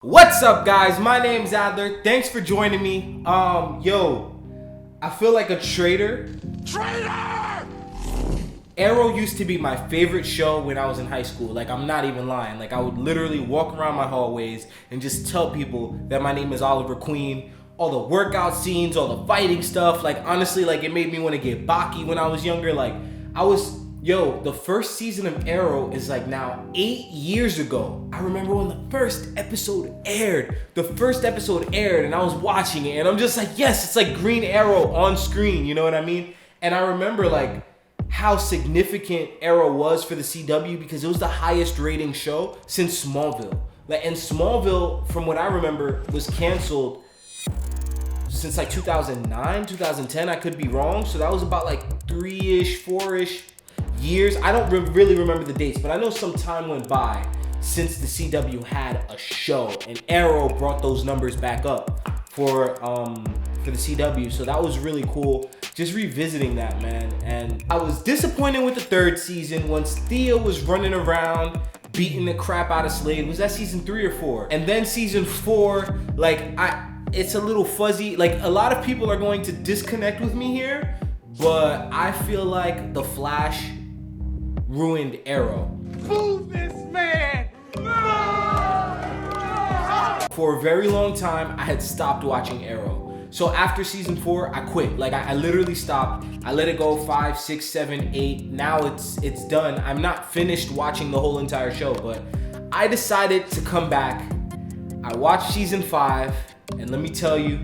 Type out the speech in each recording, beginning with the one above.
What's up, guys? My name's Adler. Thanks for joining me. I feel like a traitor. Traitor! Arrow used to be my favorite show when I was in high school. Like, I'm not even lying. Like, I would literally walk around my hallways and just tell people that my name is Oliver Queen. All the workout scenes, all the fighting stuff. Like, honestly, like, it made me want to get Baki when I was younger. Like, the first season of Arrow is like now 8 years ago. I remember when the first episode aired. And I was watching it and I'm just like, yes, it's like Green Arrow on screen, you know what I mean? And I remember like how significant Arrow was for the CW because it was the highest rating show since Smallville. And Smallville, from what I remember, was canceled since like 2009, 2010, I could be wrong. So that was about like 3-ish, 4-ish years. I don't really remember the dates, but I know some time went by since the CW had a show, and Arrow brought those numbers back up for the CW. So that was really cool, just revisiting that, man. And I was disappointed with the third season once Thea was running around beating the crap out of Slade. Was that season 3 or 4? And then season 4, it's a little fuzzy. Like, a lot of people are going to disconnect with me here, but I feel like The Flash ruined Arrow. Move this man! For a very long time, I had stopped watching Arrow. So after season 4, I quit. Like, I literally stopped. I let it go 5, 6, 7, 8. Now it's done. I'm not finished watching the whole entire show, but I decided to come back. I watched season 5, and let me tell you,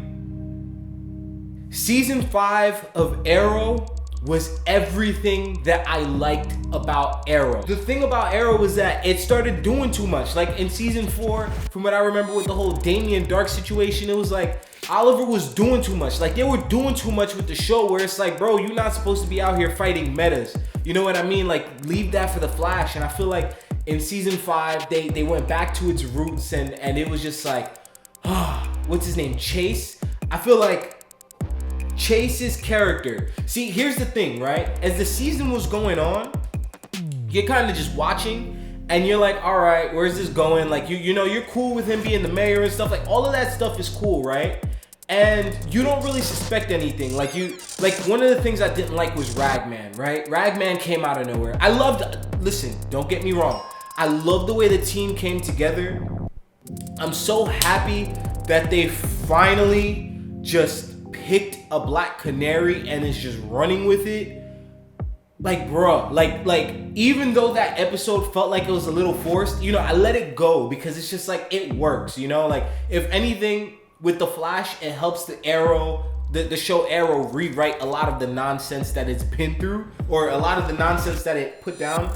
season 5 of Arrow was everything that I liked about Arrow. The thing about Arrow was that it started doing too much. Like in season 4, from what I remember with the whole Damien Dark situation, it was like Oliver was doing too much. Like, they were doing too much with the show where it's like, bro, you're not supposed to be out here fighting metas. You know what I mean? Like, leave that for the Flash. And I feel like in season 5, they went back to its roots and it was just like, what's his name? Chase? I feel like Chase's character. See, here's the thing, right? As the season was going on, you're kind of just watching and you're like, all right, where's this going? Like, you know, you're cool with him being the mayor and stuff. Like, all of that stuff is cool, right? And you don't really suspect anything. Like, one of the things I didn't like was Ragman, right? Ragman came out of nowhere. Listen, don't get me wrong. I love the way the team came together. I'm so happy that they finally just picked a Black Canary and is just running with it. Like, bro, like even though that episode felt like it was a little forced, you know, I let it go because it's just like, it works, you know? Like, if anything, with The Flash, it helps the show Arrow rewrite a lot of the nonsense that it's been through, or a lot of the nonsense that it put down.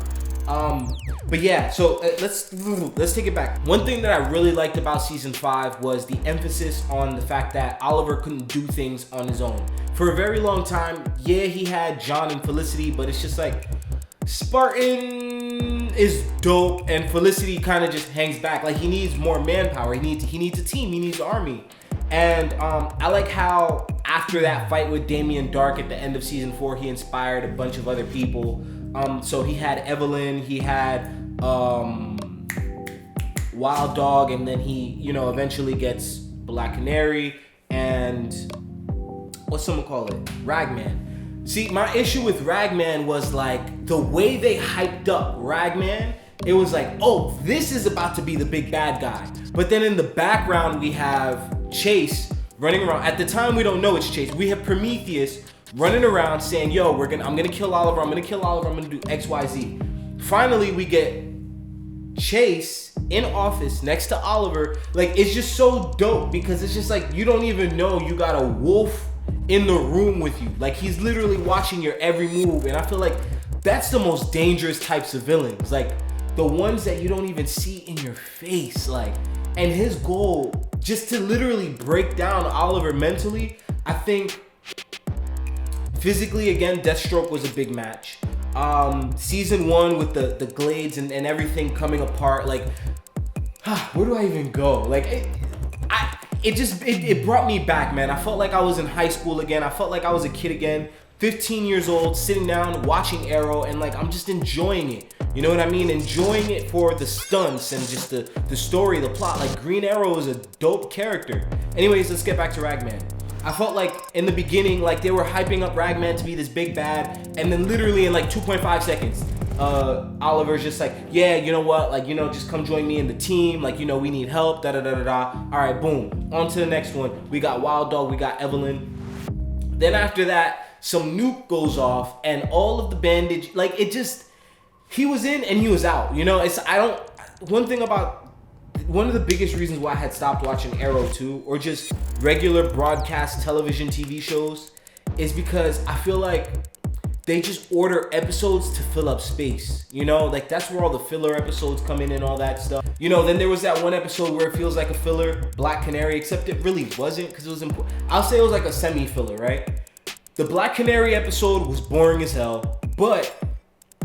But yeah, so let's take it back. One thing that I really liked about season 5 was the emphasis on the fact that Oliver couldn't do things on his own. For a very long time, yeah, he had John and Felicity, but it's just like, Spartan is dope and Felicity kind of just hangs back. Like, he needs more manpower. He needs a team. He needs an army. And I like how after that fight with Damien Dark at the end of season 4, he inspired a bunch of other people. So he had Evelyn, he had Wild Dog, and then he, you know, eventually gets Black Canary and Ragman. See, my issue with Ragman was like the way they hyped up Ragman. It was like, oh, this is about to be the big bad guy. But then in the background, we have Chase running around. At the time, we don't know it's Chase. We have Prometheus running around saying, yo, I'm gonna kill Oliver, I'm gonna do X, Y, Z. Finally, we get Chase in office next to Oliver. Like, it's just so dope because it's just like, you don't even know you got a wolf in the room with you. Like, he's literally watching your every move. And I feel like that's the most dangerous types of villains. Like, the ones that you don't even see in your face. Like, and his goal, just to literally break down Oliver mentally. I think physically, again, Deathstroke was a big match. Season 1 with the Glades and everything coming apart, like, where do I even go? Like, it brought me back, man. I felt like I was in high school again. I felt like I was a kid again, 15 years old, sitting down, watching Arrow, and like, I'm just enjoying it. You know what I mean? Enjoying it for the stunts and just the story, the plot. Like, Green Arrow is a dope character. Anyways, let's get back to Ragman. I felt like in the beginning, like they were hyping up Ragman to be this big bad, and then literally in like 2.5 seconds, Oliver's just like, yeah, you know what, like, you know, just come join me in the team, like, you know, we need help, da-da-da-da-da. All right, boom, on to the next one. We got Wild Dog, we got Evelyn. Then after that, some nuke goes off, and all of the bandage, like, it just, he was in and he was out, you know? One of the biggest reasons why I had stopped watching Arrow 2 or just regular broadcast television TV shows is because I feel like they just order episodes to fill up space, you know? Like, that's where all the filler episodes come in and all that stuff. You know, then there was that one episode where it feels like a filler, Black Canary, except it really wasn't because it was important. I'll say it was like a semi-filler, right? The Black Canary episode was boring as hell, but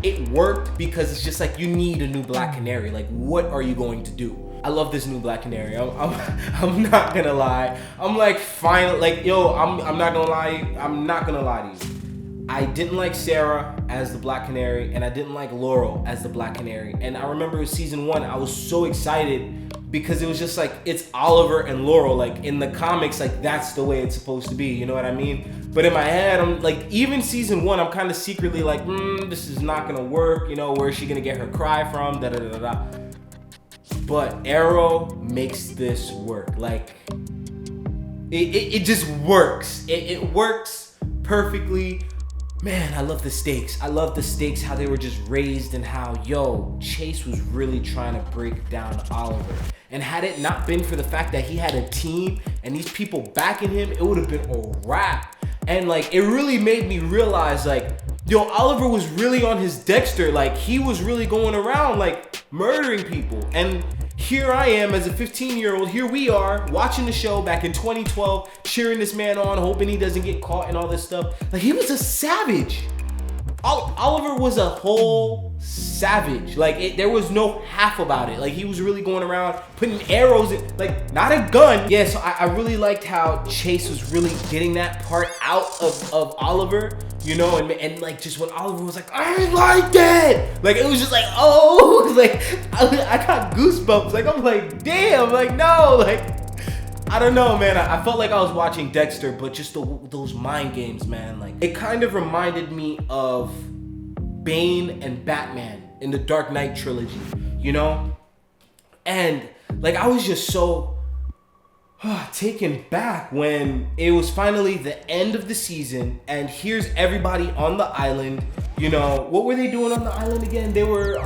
it worked because it's just like, you need a new Black Canary. Like, what are you going to do? I love this new Black Canary. I'm not gonna lie. I'm like, fine, like, yo, I'm not gonna lie. I'm not gonna lie to you. I didn't like Sarah as the Black Canary, and I didn't like Laurel as the Black Canary. And I remember in season 1, I was so excited because it was just like, it's Oliver and Laurel. Like, in the comics, like, that's the way it's supposed to be. You know what I mean? But in my head, I'm like, even season 1, I'm kind of secretly like, this is not gonna work. You know, where's she gonna get her cry from? Da da da da. But Arrow makes this work. Like, it just works. It works perfectly. Man, I love the stakes. I love the stakes, how they were just raised, and how, yo, Chase was really trying to break down Oliver. And had it not been for the fact that he had a team and these people backing him, it would have been a wrap. And like, it really made me realize, like, yo, Oliver was really on his Dexter. Like, he was really going around, like, murdering people. And here I am as a 15-year-old, here we are, watching the show back in 2012, cheering this man on, hoping he doesn't get caught and all this stuff. Like, he was a savage. Oliver was a whole savage. Like, there was no half about it. Like, he was really going around putting arrows in, like, not a gun. Yeah, so I really liked how Chase was really getting that part out of Oliver, you know, and like, just when Oliver was like, I like that, like, it was just like, oh, like, I got goosebumps. Like, I'm like, damn, like, no, like, I don't know, man. I felt like I was watching Dexter, but just those mind games, man. Like, it kind of reminded me of Bane and Batman in the Dark Knight trilogy, you know? And like, I was just so taken back when it was finally the end of the season, and here's everybody on the island. You know, what were they doing on the island again? They were,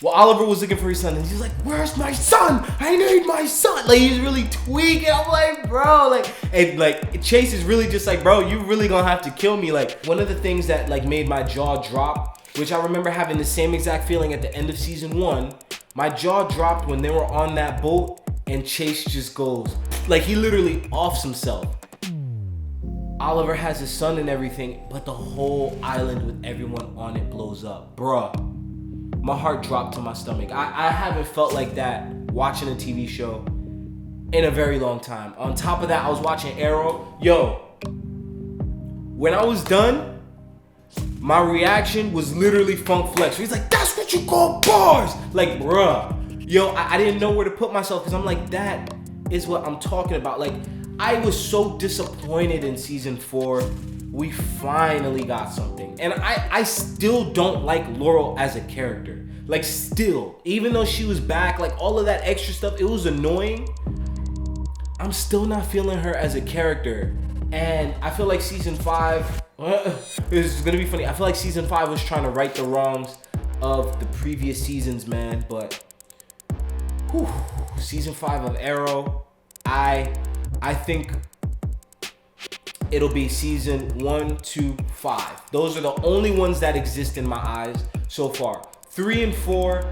well, Oliver was looking for his son, and he's like, where's my son? I need my son. Like, he's really tweaking. I'm like, bro, like, and like, Chase is really just like, bro, you really gonna have to kill me. Like, one of the things that like made my jaw drop, which I remember having the same exact feeling at the end of season 1, my jaw dropped when they were on that boat and Chase just goes, like, he literally offs himself. Oliver has his son and everything, but the whole island with everyone on it blows up. Bruh. My heart dropped to my stomach. I haven't felt like that watching a TV show in a very long time. On top of that, I was watching Arrow. Yo, when I was done, my reaction was literally Funk Flex. He's like, that's what you call bars. Like, bruh. Yo, I didn't know where to put myself because I'm like, that is what I'm talking about. Like, I was so disappointed in season 4. We finally got something. And I still don't like Laurel as a character. Like, still. Even though she was back, like, all of that extra stuff, it was annoying. I'm still not feeling her as a character. And I feel like season 5, this is gonna be funny. I feel like season 5 was trying to right the wrongs of the previous seasons, man. But, whew, season 5 of Arrow, I think it'll be season 1, 2, 5. Those are the only ones that exist in my eyes so far. 3 and 4,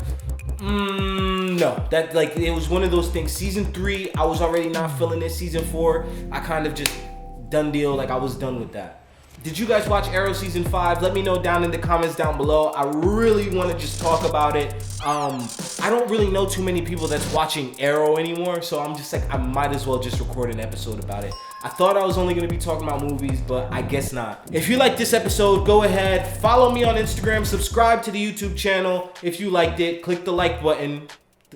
no. That, like, it was one of those things. Season 3, I was already not feeling it. Season 4, I kind of just done deal. Like, I was done with that. Did you guys watch Arrow season 5? Let me know down in the comments down below. I really want to just talk about it. I don't really know too many people that's watching Arrow anymore, so I'm just like, I might as well just record an episode about it. I thought I was only gonna be talking about movies, but I guess not. If you like this episode, go ahead, follow me on Instagram, subscribe to the YouTube channel. If you liked it, click the like button.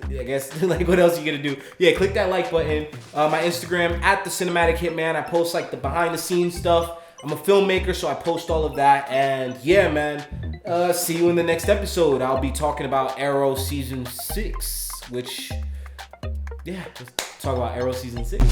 I guess, like, what else are you gonna do? Yeah, click that like button. My Instagram, @TheCinematicHitman. I post, like, the behind-the-scenes stuff. I'm a filmmaker, so I post all of that. And, yeah, man, see you in the next episode. I'll be talking about Arrow Season 6, which, yeah, let's talk about Arrow Season 6.